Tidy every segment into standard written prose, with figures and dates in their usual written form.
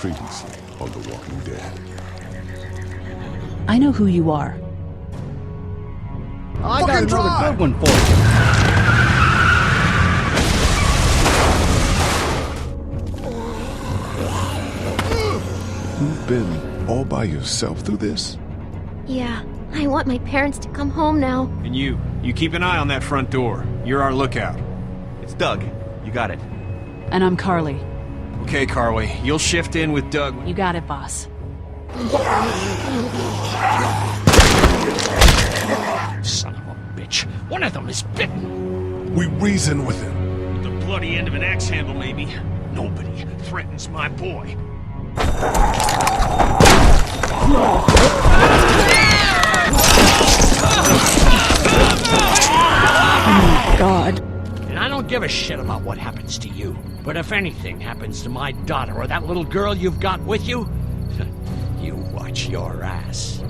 Previously on The Walking Dead. I know who you are. I got another good one for you. You've been all by yourself through this? Yeah, I want my parents to come home now. And you keep an eye on that front door. You're our lookout. It's Doug. You got it. And I'm Carly. Okay, Carly, you'll shift in with Doug. You got it, boss. Son of a bitch. One of them is bitten. We reason with him. The bloody end of an axe handle, maybe. Nobody threatens my boy. Oh my God. And I don't give a shit about what happens to you. But if anything happens to my daughter or that little girl you've got with you, you watch your ass.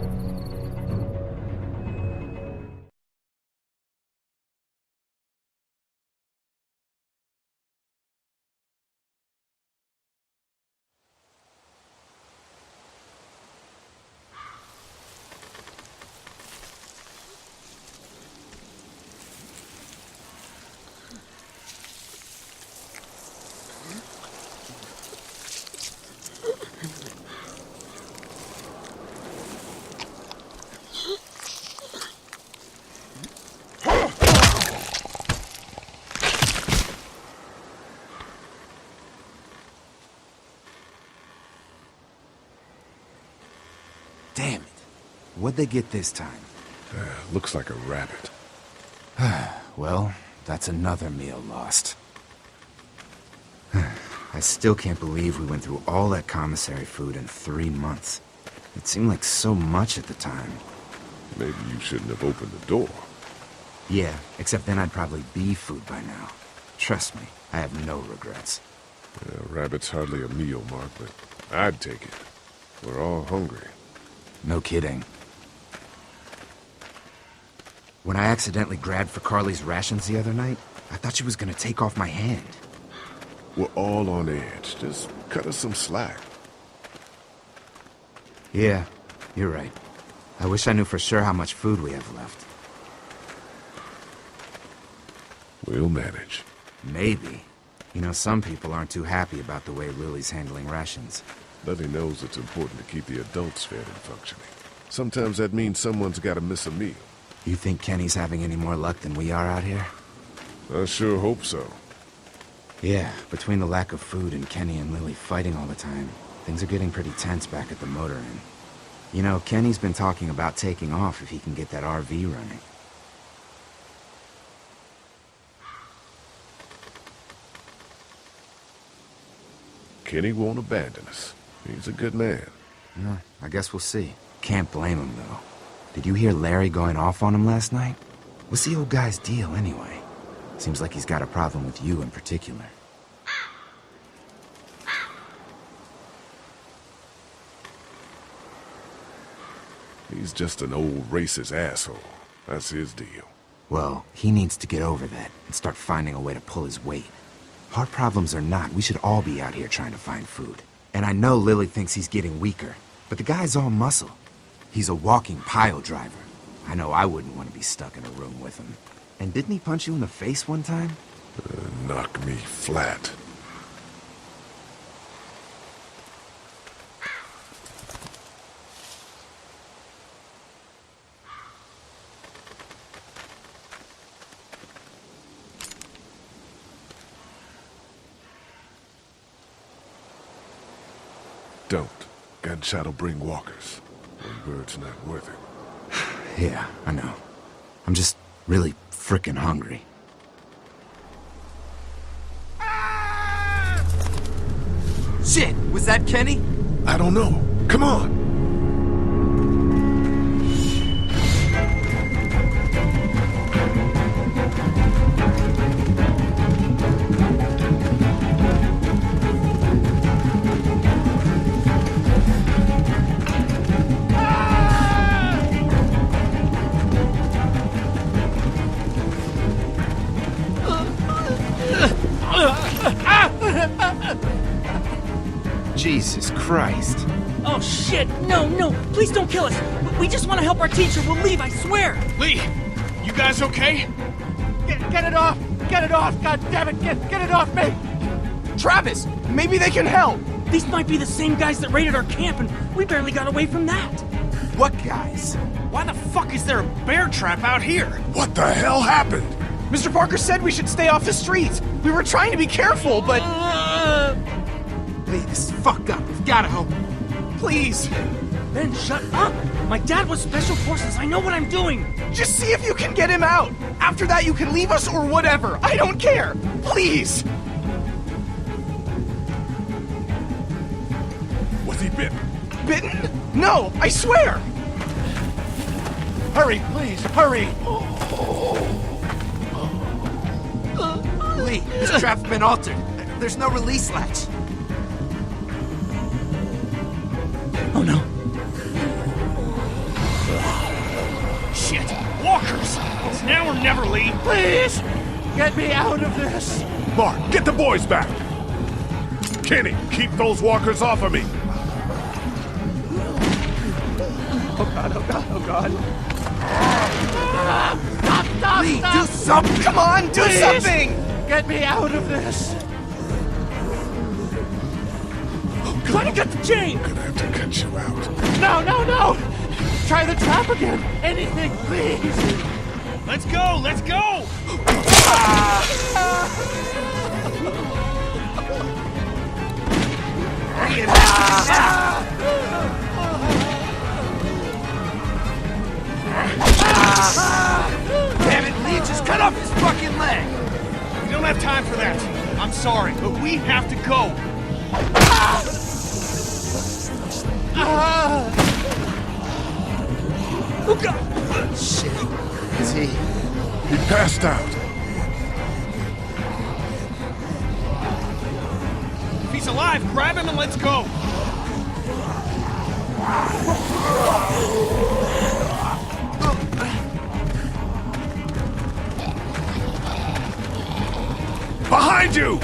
Damn it. What'd they get this time? Looks like a rabbit. Well, that's another meal lost. I still can't believe we went through all that commissary food in 3 months. It seemed like so much at the time. Maybe you shouldn't have opened the door. Yeah, except then I'd probably be food by now. Trust me, I have no regrets. Rabbit's hardly a meal, Mark, but I'd take it. We're all hungry. No kidding. When I accidentally grabbed for Carly's rations the other night, I thought she was gonna take off my hand. We're all on edge. Just cut us some slack. Yeah, you're right. I wish I knew for sure how much food we have left. We'll manage. Maybe. You know, some people aren't too happy about the way Lily's handling rations. Lily knows it's important to keep the adults fed and functioning. Sometimes that means someone's gotta miss a meal. You think Kenny's having any more luck than we are out here? I sure hope so. Yeah, between the lack of food and Kenny and Lily fighting all the time, things are getting pretty tense back at the motor inn. You know, Kenny's been talking about taking off if he can get that RV running. Kenny won't abandon us. He's a good man. Yeah, I guess we'll see. Can't blame him, though. Did you hear Larry going off on him last night? What's the old guy's deal, anyway? Seems like he's got a problem with you in particular. He's just an old racist asshole. That's his deal. Well, he needs to get over that and start finding a way to pull his weight. Hard problems or not, we should all be out here trying to find food. And I know Lily thinks he's getting weaker, but the guy's all muscle. He's a walking pile driver. I know I wouldn't want to be stuck in a room with him. And didn't he punch you in the face one time? Knock me flat. Don't. Gunshot'll bring walkers. One bird's not worth it. Yeah, I know. I'm just really frickin' hungry. Shit! Was that Kenny? I don't know. Come on! Jesus Christ. Oh shit! No, no! Please don't kill us! We just want to help our teacher. We'll leave, I swear! Lee, you guys okay? Get it off! Get it off! God damn it! Get it off me! Travis, maybe they can help. These might be the same guys that raided our camp, and we barely got away from that. What guys? Why the fuck is there a bear trap out here? What the hell happened? Mr. Parker said we should stay off the streets. We were trying to be careful, but... Lee, this is fucked up. We've gotta help him. Please, Ben, shut up! My dad was Special Forces. I know what I'm doing. just see if you can get him out. After that, you can leave us or whatever. I don't care. Please. Was he bitten? Bitten? No, I swear. Hurry, please, hurry! Lee, this trap's been altered. There's no release latch. Oh no. Shit, walkers! It's now or never, Lee. Please! Get me out of this! Mark, get the boys back! Kenny, keep those walkers off of me! Oh god, oh god, oh god. Stop! Lee, do something! Come on, do Please. something. Get me out of this! Try to get the chain! I'm gonna have to cut you out. No! Try the trap again! Anything, please! Let's go, let's go! Damn it, Lee, just cut off his fucking leg! We don't have time for that. I'm sorry, but we have to go. Oh god! Shit. Is he? He passed out. If he's alive, grab him and let's go. Behind you!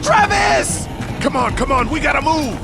Travis! Come on, we gotta move!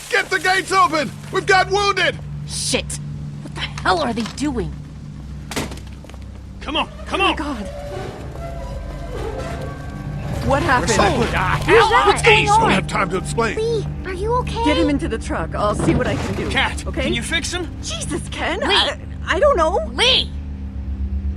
Get the gates open! We've got wounded! Shit! What the hell are they doing? Come on, come Oh my on! god. What happened? What's going Don't on? have time to explain. Lee, are you okay? Get him into the truck. I'll see what I can do. Cat, okay? can you fix him? Jesus, Ken. Lee. I don't know. Lee!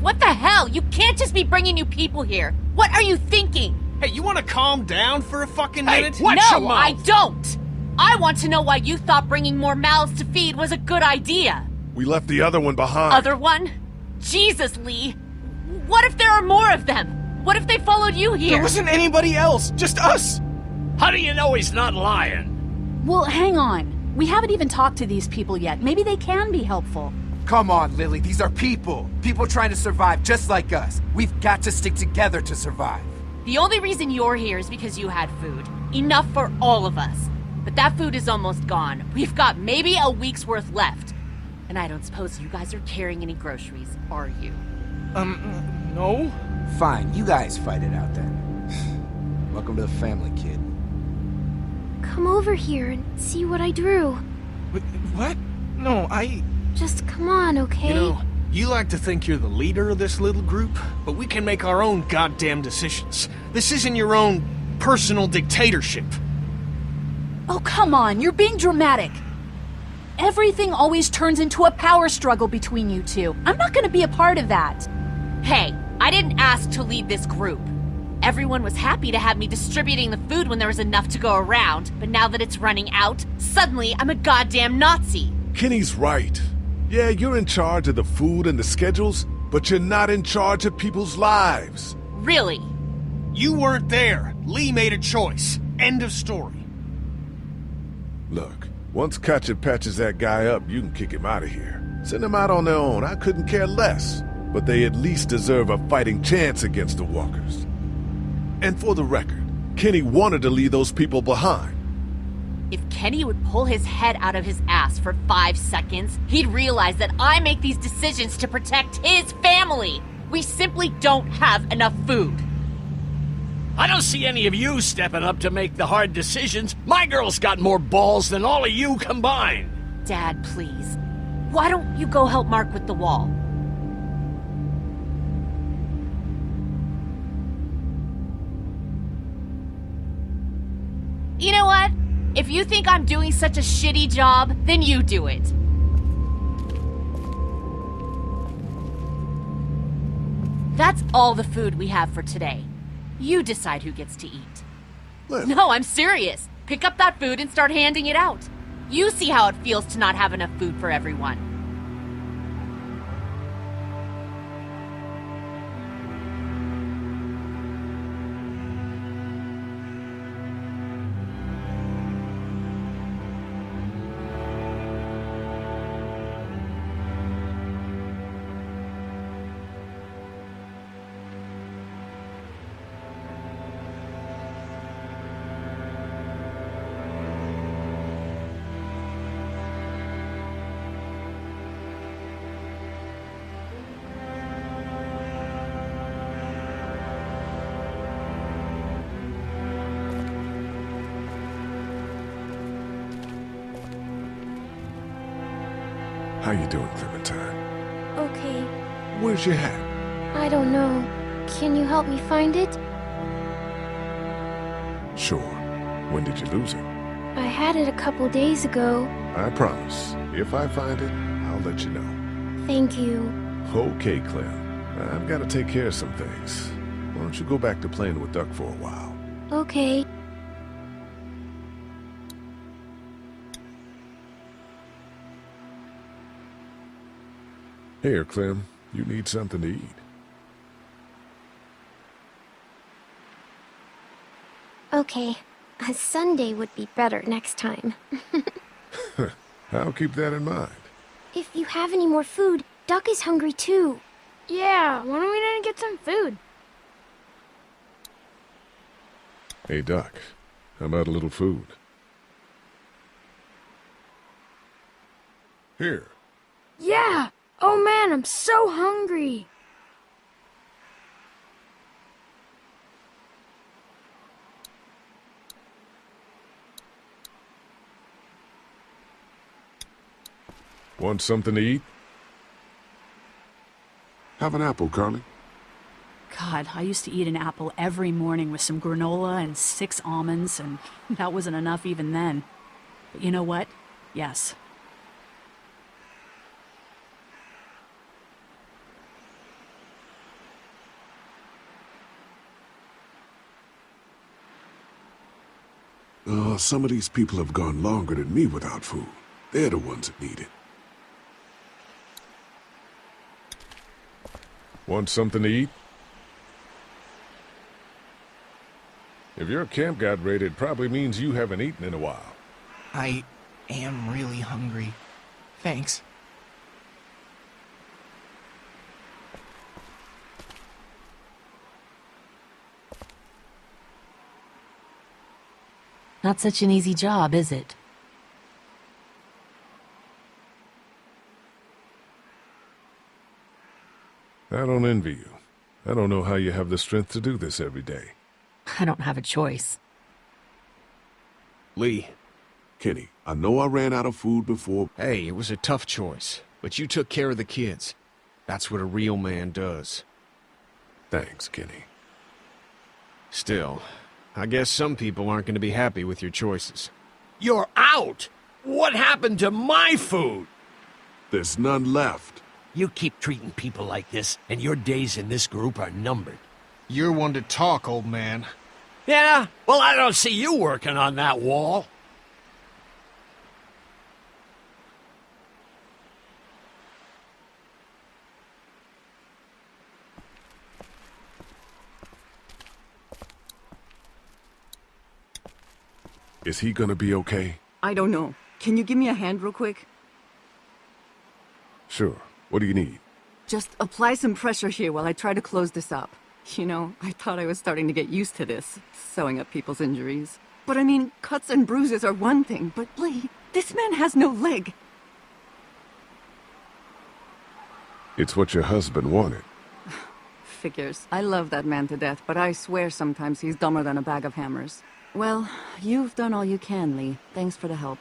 What the hell? You can't just be bringing new people here. What are you thinking? Hey, you want to calm down for a fucking Hey, minute? watch your No, mouth. I don't! I want to know why you thought bringing more mouths to feed was a good idea. We left the other one behind. Other one? Jesus, Lee. What if there are more of them? What if they followed you here? There wasn't anybody else, just us. How do you know he's not lying? Well, hang on. We haven't even talked to these people yet. Maybe they can be helpful. Come on, Lily, these are people. People trying to survive just like us. We've got to stick together to survive. The only reason you're here is because you had food. Enough for all of us. But that food is almost gone. We've got maybe a week's worth left. And I don't suppose you guys are carrying any groceries, are you? No? Fine, you guys fight it out then. Welcome to the family, kid. Come over here and see what I drew. What? No, Just come on, okay? You know, you like to think you're the leader of this little group, but we can make our own goddamn decisions. This isn't your own personal dictatorship. Oh, come on, you're being dramatic. Everything always turns into a power struggle between you two. I'm not gonna be a part of that. Hey, I didn't ask to lead this group. Everyone was happy to have me distributing the food when there was enough to go around, but now that it's running out, suddenly I'm a goddamn Nazi. Kenny's right. Yeah, you're in charge of the food and the schedules, but you're not in charge of people's lives. Really? You weren't there. Lee made a choice. End of story. Look, once Katja patches that guy up, you can kick him out of here. Send them out on their own, I couldn't care less. But they at least deserve a fighting chance against the walkers. And for the record, Kenny wanted to leave those people behind. If Kenny would pull his head out of his ass for 5 seconds, he'd realize that I make these decisions to protect his family. We simply don't have enough food. I don't see any of you stepping up to make the hard decisions. My girl's got more balls than all of you combined. Dad, please. Why don't you go help Mark with the wall? You know what? If you think I'm doing such a shitty job, then you do it. That's all the food we have for today. You decide who gets to eat. No, I'm serious. Pick up that food and start handing it out. You see how it feels to not have enough food for everyone. How you doing, Clementine? Okay. Where's your hat? I don't know. Can you help me find it? Sure. When did you lose it? I had it a couple days ago. I promise. If I find it, I'll let you know. Thank you. Okay, Clem. I've got to take care of some things. Why don't you go back to playing with Duck for a while? Okay. Here, Clem. You need something to eat. Okay. A Sunday would be better next time. I'll keep that in mind. If you have any more food, Duck is hungry too. Yeah, why don't we go get some food? Hey, Duck. How about a little food? Here. Yeah! Oh man, I'm so hungry! Want something to eat? Have an apple, Carly. God, I used to eat an apple every morning with some granola and 6 almonds, and that wasn't enough even then. But you know what? Yes. Oh, some of these people have gone longer than me without food. They're the ones that need it. Want something to eat? If your camp got raided, it probably means you haven't eaten in a while. I am really hungry. Thanks. Not such an easy job, is it? I don't envy you. I don't know how you have the strength to do this every day. I don't have a choice. Lee. Kenny, I know I ran out of food before. Hey, it was a tough choice, but you took care of the kids. That's what a real man does. Thanks, Kenny. Still, I guess some people aren't going to be happy with your choices. You're out! What happened to my food? There's none left. You keep treating people like this, and your days in this group are numbered. You're one to talk, old man. Yeah? Well, I don't see you working on that wall. Is he gonna be okay? I don't know. Can you give me a hand real quick? Sure. What do you need? Just apply some pressure here while I try to close this up. You know, I thought I was starting to get used to this, sewing up people's injuries. But I mean, cuts and bruises are one thing, but Lee, this man has no leg. It's what your husband wanted. Figures. I love that man to death, but I swear sometimes he's dumber than a bag of hammers. Well, you've done all you can, Lee. Thanks for the help.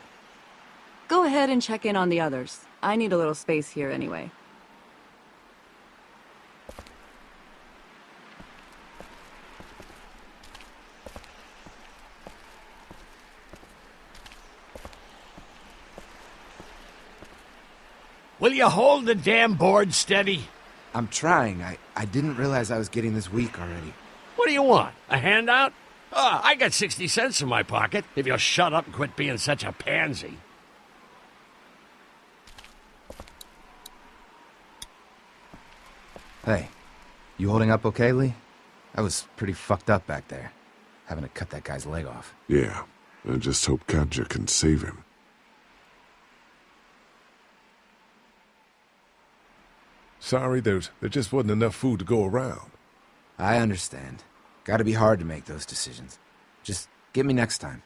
Go ahead and check in on the others. I need a little space here anyway. Will you hold the damn board steady? I'm trying. I didn't realize I was getting this weak already. What do you want? A handout? I got 60 cents in my pocket, if you'll shut up and quit being such a pansy. Hey, you holding up okay, Lee? I was pretty fucked up back there, having to cut that guy's leg off. Yeah, I just hope Katja can save him. Sorry, there just wasn't enough food to go around. I understand. Gotta be hard to make those decisions. Just get me next time.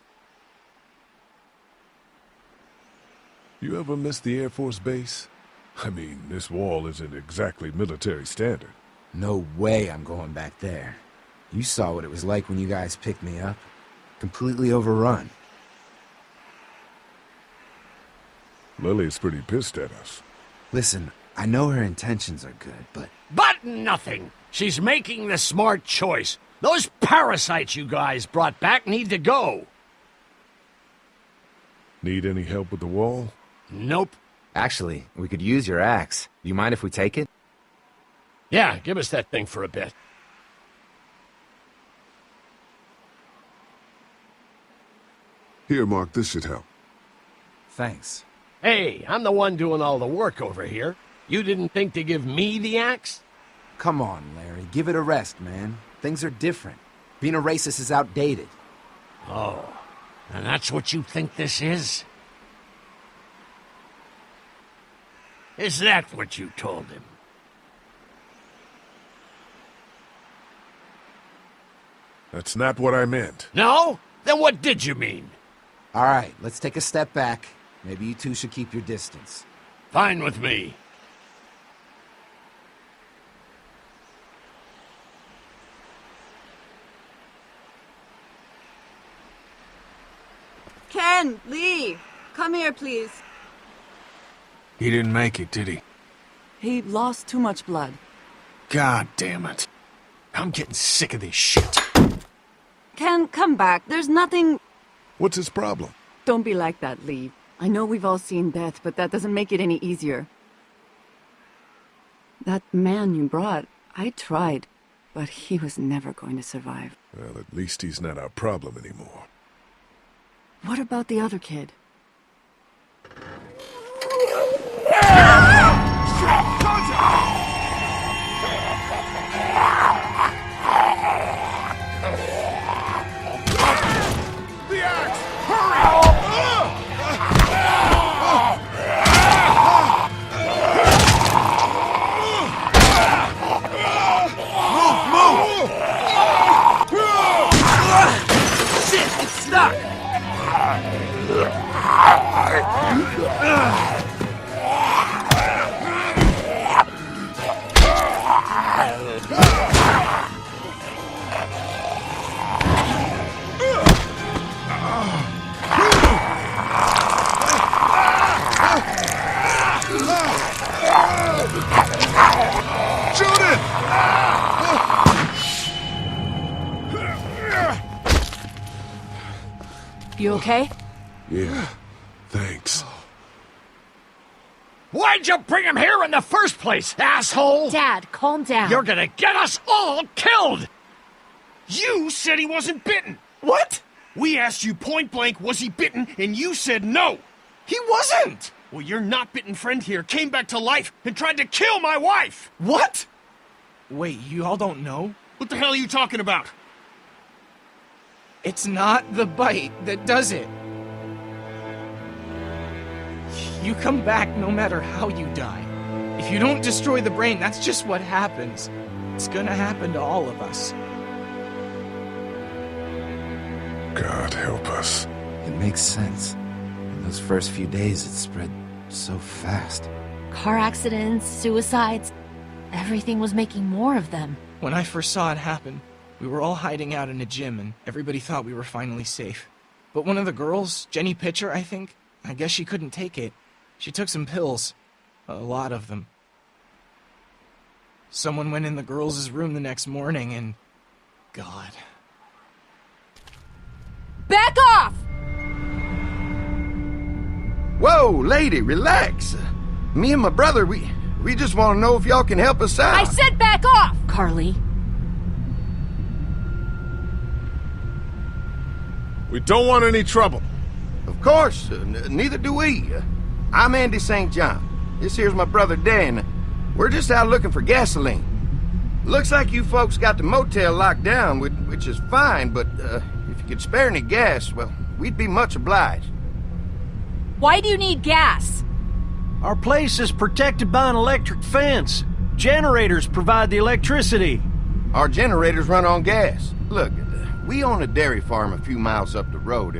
You ever miss the Air Force Base? I mean, this wall isn't exactly military standard. No way I'm going back there. You saw what it was like when you guys picked me up. Completely overrun. Lily's pretty pissed at us. Listen, I know her intentions are good, but... But nothing! She's making the smart choice. Those parasites you guys brought back need to go. Need any help with the wall? Nope. Actually, we could use your axe. Do you mind if we take it? Yeah, give us that thing for a bit. Here, Mark, this should help. Thanks. Hey, I'm the one doing all the work over here. You didn't think to give me the axe? Come on, Larry. Give it a rest, man. Things are different. Being a racist is outdated. Oh, and that's what you think this is? Is that what you told him? That's not what I meant. No? Then what did you mean? All right, let's take a step back. Maybe you two should keep your distance. Fine with me. Ken, Lee, come here, please. He didn't make it, did he? He lost too much blood. God damn it. I'm getting sick of this shit. Ken, come back. There's nothing... What's his problem? Don't be like that, Lee. I know we've all seen death, but that doesn't make it any easier. That man you brought, I tried, but he was never going to survive. Well, at least he's not our problem anymore. What about the other kid? The axe! Hurry! Shit, it's stuck! You okay? Yeah, thanks. Why'd you bring him here in the first place, asshole? Dad, calm down. You're gonna get us all killed! You said he wasn't bitten. What? We asked you point blank, was he bitten, and you said no. He wasn't! Well, your not bitten friend here came back to life and tried to kill my wife! What? Wait, you all don't know? What the hell are you talking about? It's not the bite that does it. You come back no matter how you die. If you don't destroy the brain, that's just what happens. It's gonna happen to all of us. God help us. It makes sense. In those first few days, it spread so fast. Car accidents, suicides. Everything was making more of them. When I first saw it happen, we were all hiding out in a gym and everybody thought we were finally safe. But one of the girls, Jenny Pitcher, I think, I guess she couldn't take it. She took some pills. A lot of them. Someone went in the girls' room the next morning and... God. Back off! Whoa, lady, relax. Me and my brother, we just want to know if y'all can help us out. I said back off! Carly. We don't want any trouble. Of course, neither do we. I'm Andy St. John. This here's my brother Dan. We're just out looking for gasoline. Looks like you folks got the motel locked down, which is fine, but if you could spare any gas, well, we'd be much obliged. Why do you need gas? Our place is protected by an electric fence. Generators provide the electricity. Our generators run on gas. Look, we own a dairy farm a few miles up the road.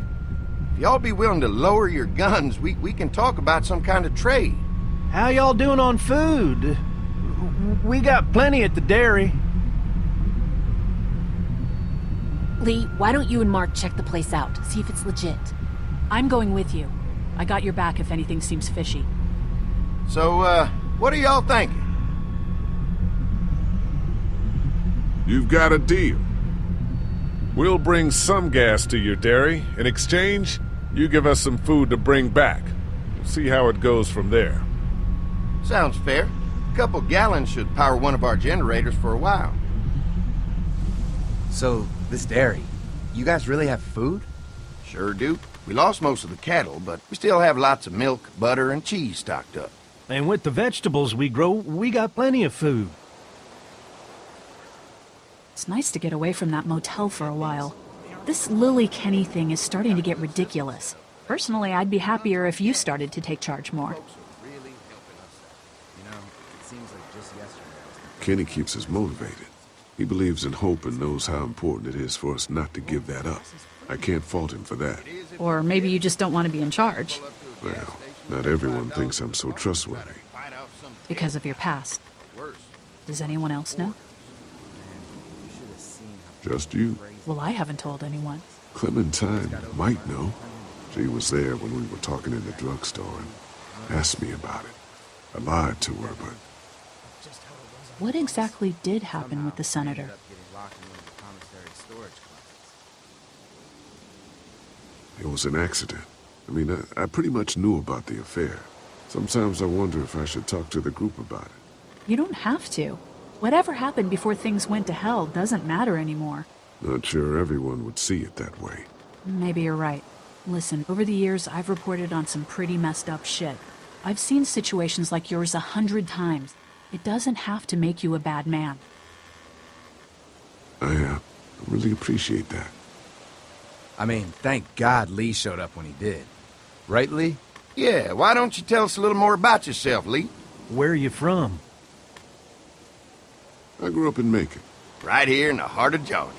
If y'all be willing to lower your guns, we can talk about some kind of trade. How y'all doing on food? We got plenty at the dairy. Lee, why don't you and Mark check the place out, see if it's legit? I'm going with you. I got your back if anything seems fishy. So, what are y'all thinking? You've got a deal. We'll bring some gas to your dairy. In exchange, you give us some food to bring back. We'll see how it goes from there. Sounds fair. A couple gallons should power one of our generators for a while. So, this dairy, you guys really have food? Sure do. We lost most of the cattle, but we still have lots of milk, butter, and cheese stocked up. And with the vegetables we grow, we got plenty of food. It's nice to get away from that motel for a while. This Lily Kenny thing is starting to get ridiculous. Personally, I'd be happier if you started to take charge more. Kenny keeps us motivated. He believes in hope and knows how important it is for us not to give that up. I can't fault him for that. Or maybe you just don't want to be in charge. Well, not everyone thinks I'm so trustworthy. Because of your past. Does anyone else know? Just you. Well, I haven't told anyone. Clementine might know. She was there when we were talking in the drugstore and asked me about it. I lied to her, but... What exactly did happen with the senator? It was an accident. I mean, I pretty much knew about the affair. Sometimes I wonder if I should talk to the group about it. You don't have to. Whatever happened before things went to hell doesn't matter anymore. Not sure everyone would see it that way. Maybe you're right. Listen, over the years, I've reported on some pretty messed up shit. I've seen situations like yours 100 times. It doesn't have to make you a bad man. I really appreciate that. I mean, thank God Lee showed up when he did. Right, Lee? Yeah, why don't you tell us a little more about yourself, Lee? Where are you from? I grew up in Macon. Right here in the heart of Georgia.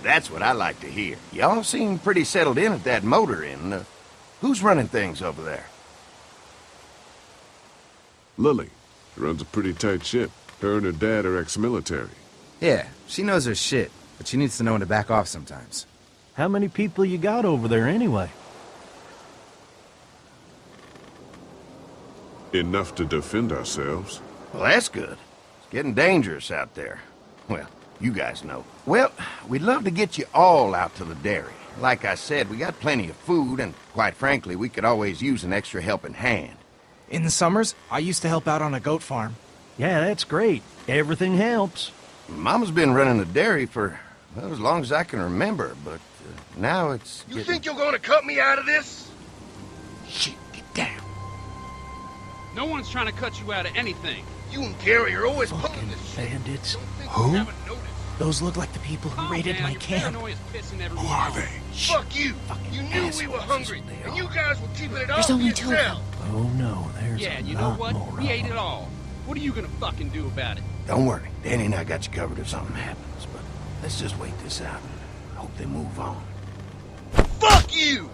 That's what I like to hear. Y'all seem pretty settled in at that motor inn. Who's running things over there? Lily. She runs a pretty tight ship. Her and her dad are ex-military. Yeah, she knows her shit, but she needs to know when to back off sometimes. How many people you got over there anyway? Enough to defend ourselves. Well, that's good. It's getting dangerous out there. Well, you guys know. Well, we'd love to get you all out to the dairy. Like I said, we got plenty of food, and quite frankly, we could always use an extra helping hand. In the summers, I used to help out on a goat farm. Yeah, that's great. Everything helps. Mama's been running the dairy for, well, as long as I can remember, but now it's You think you're gonna cut me out of this? Shit, get down. No one's trying to cut you out of anything. You and Gary are always pulling this shit. Bandits. Who? Those look like the people who raided my camp. Who are they? Fuck you! You knew we were hungry, and you guys were keeping it all There's to only two of them. yourself. Oh no, there's Yeah, a you know lot what? more We of ate them. it all. What are you gonna fucking do about it? Don't worry, Danny and I got you covered if something happens, but let's just wait this out. Hope they move on. Fuck you!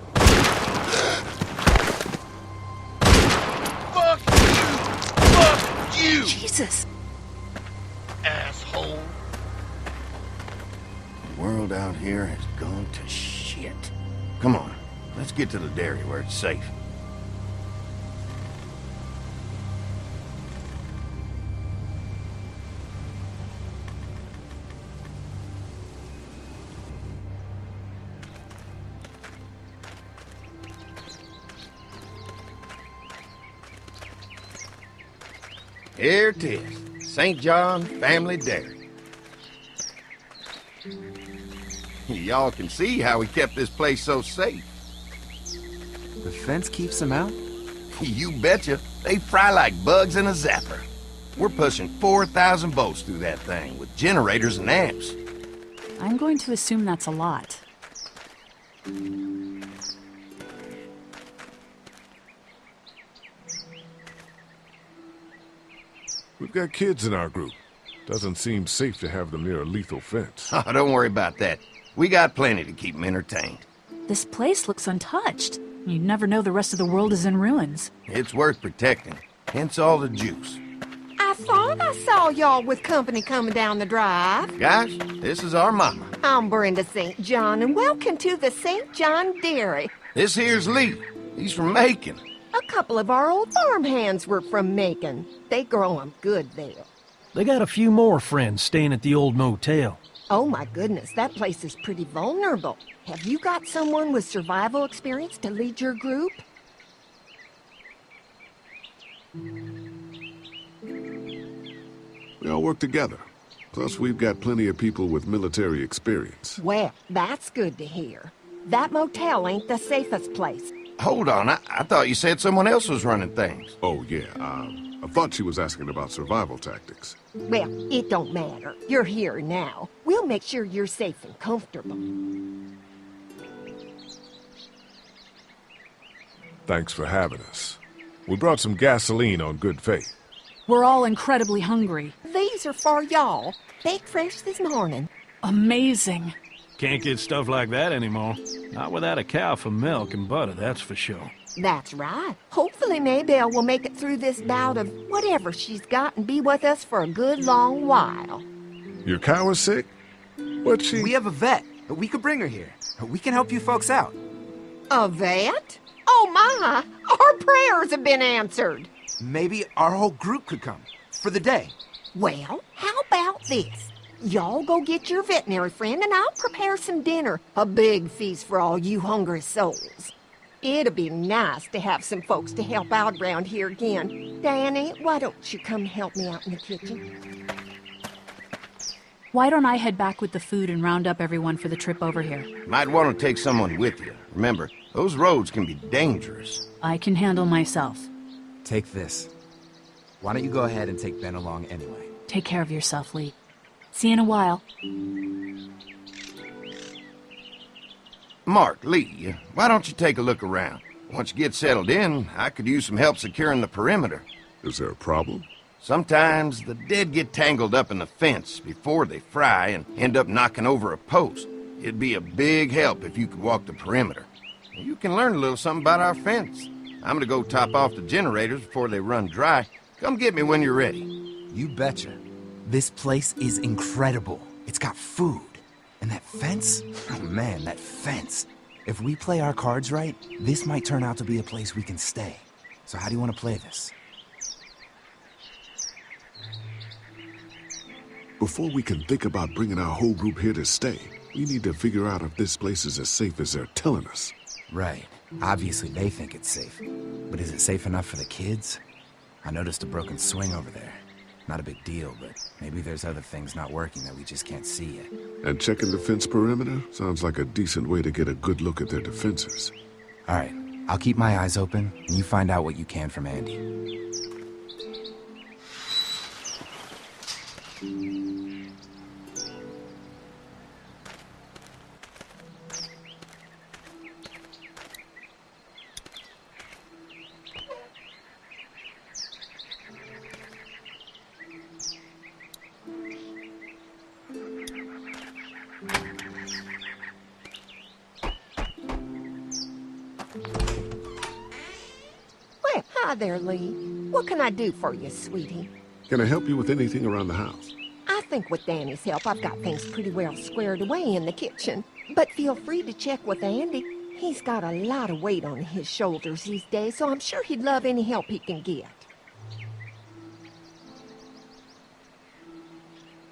Fuck you! Fuck you! Jesus. Asshole. The world out here has gone to shit. Come on, let's get to the dairy where it's safe. Here it is, St. John Family Dairy. Y'all can see how we kept this place so safe. The fence keeps them out? You betcha. They fry like bugs in a zapper. We're pushing 4,000 volts through that thing with generators and amps. I'm going to assume that's a lot. We've got kids in our group. Doesn't seem safe to have them near a lethal fence. Oh, don't worry about that. We got plenty to keep them entertained. This place looks untouched. You'd never know the rest of the world is in ruins. It's worth protecting, hence all the juice. I thought I saw y'all with company coming down the drive. Guys, this is our mama. I'm Brenda St. John, and welcome to the St. John Dairy. This here's Lee. He's from Macon. A couple of our old farm hands were from Macon. They grow 'em good there. They got a few more friends staying at the old motel. Oh my goodness, that place is pretty vulnerable. Have you got someone with survival experience to lead your group? We all work together. Plus, we've got plenty of people with military experience. Well, that's good to hear. That motel ain't the safest place. Hold on, I thought you said someone else was running things. Oh, yeah, I thought she was asking about survival tactics. Well, it don't matter. You're here now. We'll make sure you're safe and comfortable. Thanks for having us. We brought some gasoline on good faith. We're all incredibly hungry. These are for y'all. Baked fresh this morning. Amazing. Can't get stuff like that anymore. Not without a cow for milk and butter, that's for sure. That's right. Hopefully Maybelle will make it through this bout of whatever she's got and be with us for a good long while. Your cow is sick? What's she... We have a vet. We could bring her here. We can help you folks out. A vet? Oh my! Our prayers have been answered. Maybe our whole group could come. For the day. Well, how about this? Y'all go get your veterinary friend and I'll prepare some dinner. A big feast for all you hungry souls. It'd be nice to have some folks to help out around here again. Danny, why don't you come help me out in the kitchen? Why don't I head back with the food and round up everyone for the trip over here? Might want to take someone with you. Remember, those roads can be dangerous. I can handle myself. Take this. Why don't you go ahead and take Ben along anyway? Take care of yourself, Lee. See you in a while. Mark, Lee, why don't you take a look around? Once you get settled in, I could use some help securing the perimeter. Is there a problem? Sometimes the dead get tangled up in the fence before they fry and end up knocking over a post. It'd be a big help if you could walk the perimeter. You can learn a little something about our fence. I'm gonna go top off the generators before they run dry. Come get me when you're ready. You betcha. This place is incredible. It's got food. And that fence? Oh man, that fence. If we play our cards right, this might turn out to be a place we can stay. So how do you want to play this? Before we can think about bringing our whole group here to stay, we need to figure out if this place is as safe as they're telling us. Right. Obviously they think it's safe. But is it safe enough for the kids? I noticed a broken swing over there. Not a big deal, but maybe there's other things not working that we just can't see yet. And checking the fence perimeter sounds like a decent way to get a good look at their defenses. All right, I'll keep my eyes open, and you find out what you can from Andy. Well, hi there, Lee. What can I do for you, sweetie? Can I help you with anything around the house? I think with Danny's help, I've got things pretty well squared away in the kitchen. But feel free to check with Andy. He's got a lot of weight on his shoulders these days, so I'm sure he'd love any help he can get.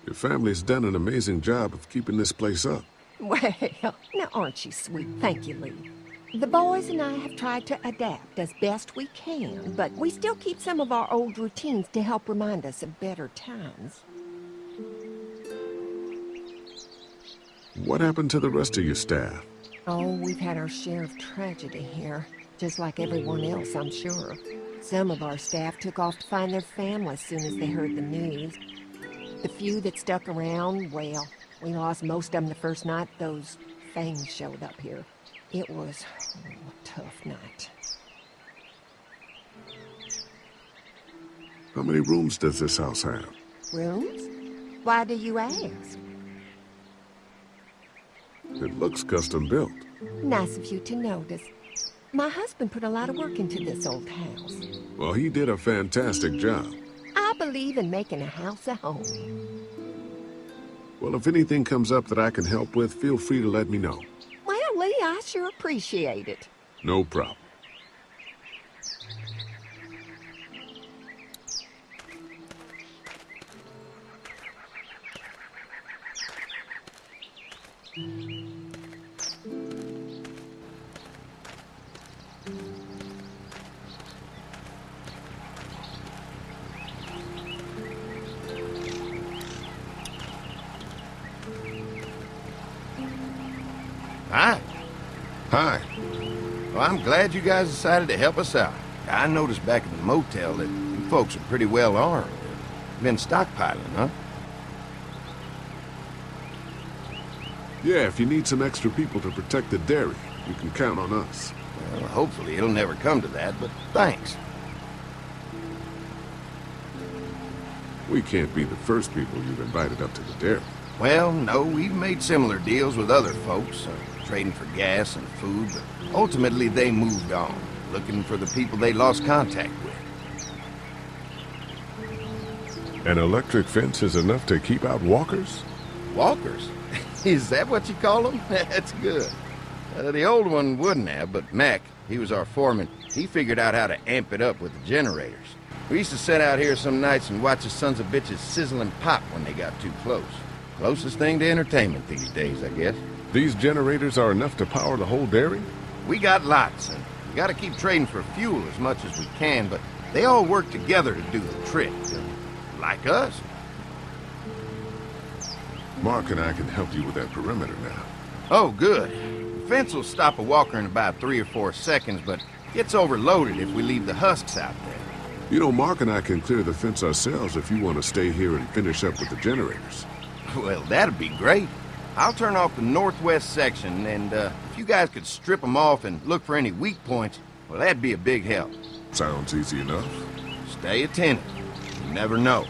Your family's done an amazing job of keeping this place up. Well, now aren't you sweet? Thank you, Lee. The boys and I have tried to adapt as best we can, but we still keep some of our old routines to help remind us of better times. What happened to the rest of your staff? Oh, we've had our share of tragedy here, just like everyone else, I'm sure. Some of our staff took off to find their family as soon as they heard the news. The few that stuck around, well, we lost most of them the first night those things showed up here. It was a tough night. How many rooms does this house have? Rooms? Why do you ask? It looks custom built. Nice of you to notice. My husband put a lot of work into this old house. Well, he did a fantastic job. I believe in making a house a home. Well, if anything comes up that I can help with, feel free to let me know. Well, Lee, I sure appreciate it. No problem. Hi. Hi. Well, I'm glad you guys decided to help us out. I noticed back at the motel that you folks are pretty well armed. Been stockpiling, huh? Yeah, if you need some extra people to protect the dairy, you can count on us. Well, hopefully it'll never come to that, but thanks. We can't be the first people you've invited up to the dairy. Well, no, we've made similar deals with other folks, trading for gas and food, but ultimately they moved on, looking for the people they lost contact with. An electric fence is enough to keep out walkers? Walkers? Is that what you call them? That's good. The old one wouldn't have, but Mac, he was our foreman, he figured out how to amp it up with the generators. We used to sit out here some nights and watch the sons of bitches sizzle and pop when they got too close. Closest thing to entertainment these days, I guess. These generators are enough to power the whole dairy? We got lots, and we gotta keep trading for fuel as much as we can, but they all work together to do the trick. Like us. Mark and I can help you with that perimeter now. Oh, good. The fence will stop a walker in about 3 or 4 seconds, but gets overloaded if we leave the husks out there. You know, Mark and I can clear the fence ourselves if you want to stay here and finish up with the generators. Well, that'd be great. I'll turn off the northwest section, and if you guys could strip them off and look for any weak points, well, that'd be a big help. Sounds easy enough. Stay attentive. You never know.